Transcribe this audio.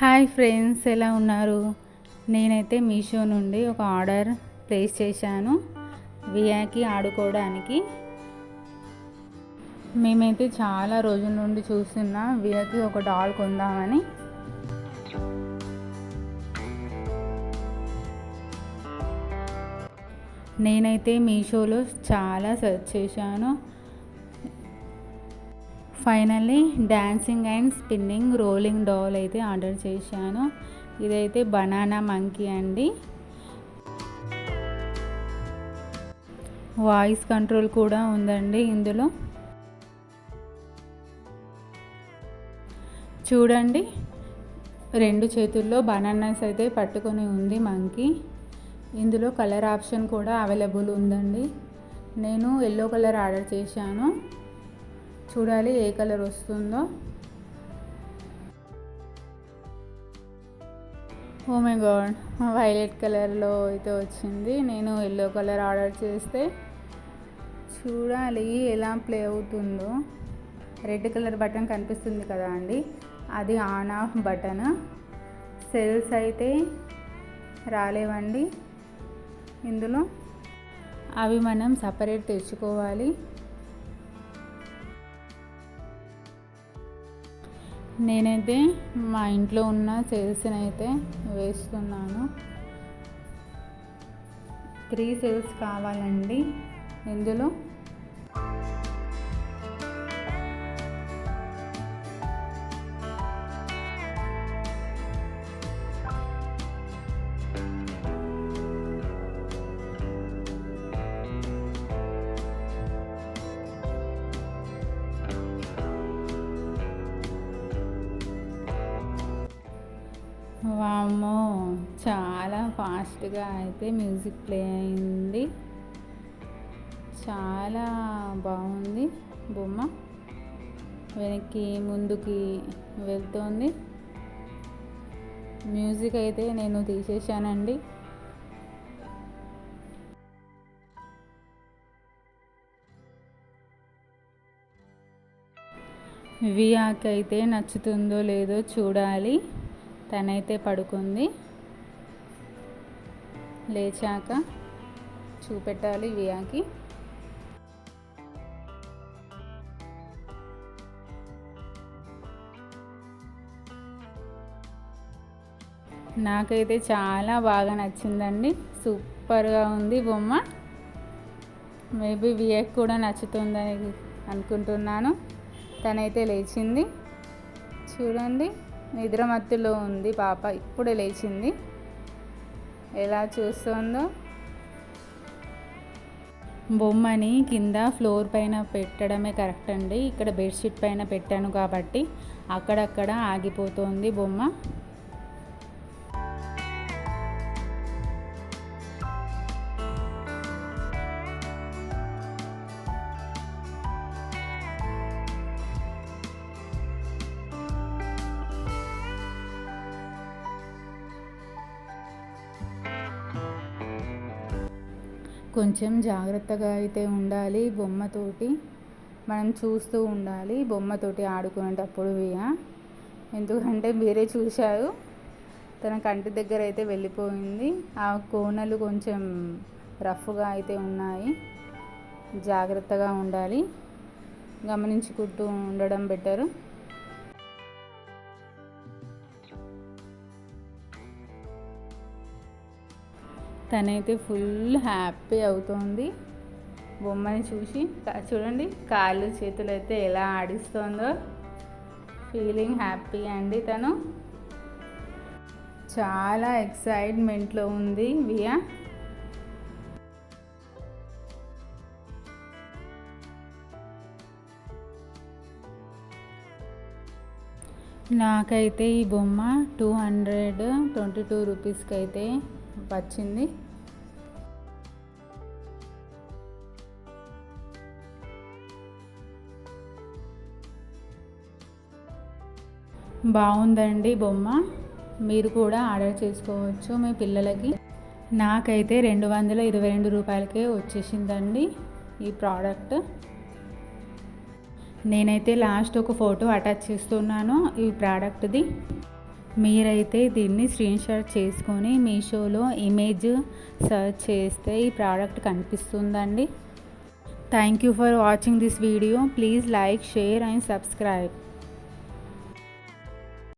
Hi friends, ఎలా ఉన్నారు? నేనైతే మీషో నుండి ఒక ఆర్డర్ ప్లేస్ చేశాను వియాకి ఆడుకోవడానికి. మేమైతే చాలా రోజుల నుండి చూస్తున్నాం వియాకి ఒక డాల్ కొందామని. నేనైతే మీషోలో చాలా సెర్చ్ చేశాను. Finally dancing and spinning rolling doll అయితే ఆర్డర్ చేశాను. ఇదైతే బనానా మంకీ అండి. వాయిస్ కంట్రోల్ కూడా ఉందండి ఇందులో. చూడండి, 2 చేతుల్లో బనానాస్ అయితే పట్టుకొని ఉంది మంకీ. ఇందులో కలర్ ఆప్షన్ కూడా అవైలబుల్ ఉందండి. నేను ఎల్లో కలర్ ఆర్డర్ చేశాను. చూడాలి ఏ కలర్ వస్తుందో. ఓ మై గాడ్, వైలెట్ కలర్లో అయితే వచ్చింది. నేను ఎల్లో కలర్ ఆర్డర్ చేస్తే చూడాలి ఎలా ప్లే అవుతుందో. రెడ్ కలర్ బటన్ కనిపిస్తుంది కదా అండి, అది ఆన్ ఆఫ్ బటన్. సెల్స్ అయితే రాలేవండి ఇందులో, అవి మనం సపరేట్ తెచ్చుకోవాలి. నేనైతే మా ఇంట్లో ఉన్న సెల్స్ని అయితే వేస్తున్నాను. 3 సెల్స్ కావాలండి ఇందులో. వామ్మో, చాలా ఫాస్ట్గా అయితే మ్యూజిక్ ప్లే అయింది. చాలా బాగుంది బొమ్మ. వెనక్కి ముందుకి వెళ్తోంది. మ్యూజిక్ అయితే నేను తీసేసానండి. వియాకి అయితే నచ్చుతుందో లేదో చూడాలి. తనైతే పడుకుంది. లేచాక చూపెట్టాలి వియాకి. నాకైతే చాలా బాగా నచ్చిందండి. సూపర్గా ఉంది బొమ్మ. మేబీ వియాకి కూడా నచ్చుతుందని అనుకుంటున్నాను. తనైతే లేచింది. చూడండి, నిద్ర మత్తులో ఉంది పాప. ఇప్పుడే లేచింది. ఎలా చూస్తుందో. బొమ్మని కింద ఫ్లోర్ పైన పెట్టడమే కరెక్ట్ అండి. ఇక్కడ బెడ్షీట్ పైన పెట్టాను కాబట్టి అక్కడక్కడ ఆగిపోతుంది బొమ్మ. కొంచెం జాగ్రత్తగా అయితే ఉండాలి బొమ్మతోటి. మనం చూస్తూ ఉండాలి బొమ్మతోటి ఆడుకునేటప్పుడు వియా. ఎందుకంటే మీరే చూశారు, తన కంటి దగ్గర అయితే వెళ్ళిపోయింది. ఆ కోనలు కొంచెం రఫ్గా అయితే ఉన్నాయి. జాగ్రత్తగా ఉండాలి, గమనించుకుంటూ ఉండడం బెటరు. తనైతే ఫుల్ హ్యాపీ అవుతోంది బొమ్మని చూసి. చూడండి, కాళ్ళు చేతులు అయితే ఎలా ఆడిస్తుందో. ఫీలింగ్ హ్యాపీ అండి. తను చాలా ఎక్సైట్మెంట్లో ఉంది వియా. నాకైతే ఈ బొమ్మ 222 రూపీస్కి అయితే వచ్చింది. బాగుందండి బొమ్మ. మీరు కూడా ఆర్డర్ చేసుకోవచ్చు మీ పిల్లలకి. నాకైతే 222 రూపాయలకే వచ్చేసిందండి ఈ ప్రోడక్ట్. నేనైతే లాస్ట్ ఒక ఫోటో అటాచ్ చేస్తున్నాను ఈ ప్రోడక్ట్ది. మీరైతే దీన్ని స్క్రీన్షాట్ చేసుకొని మీషోలో ఇమేజ్ సెర్చ్ చేస్తే ఈ ప్రోడక్ట్ కనిపిస్తుందండి. Thank you for watching this video. Please like, share and subscribe.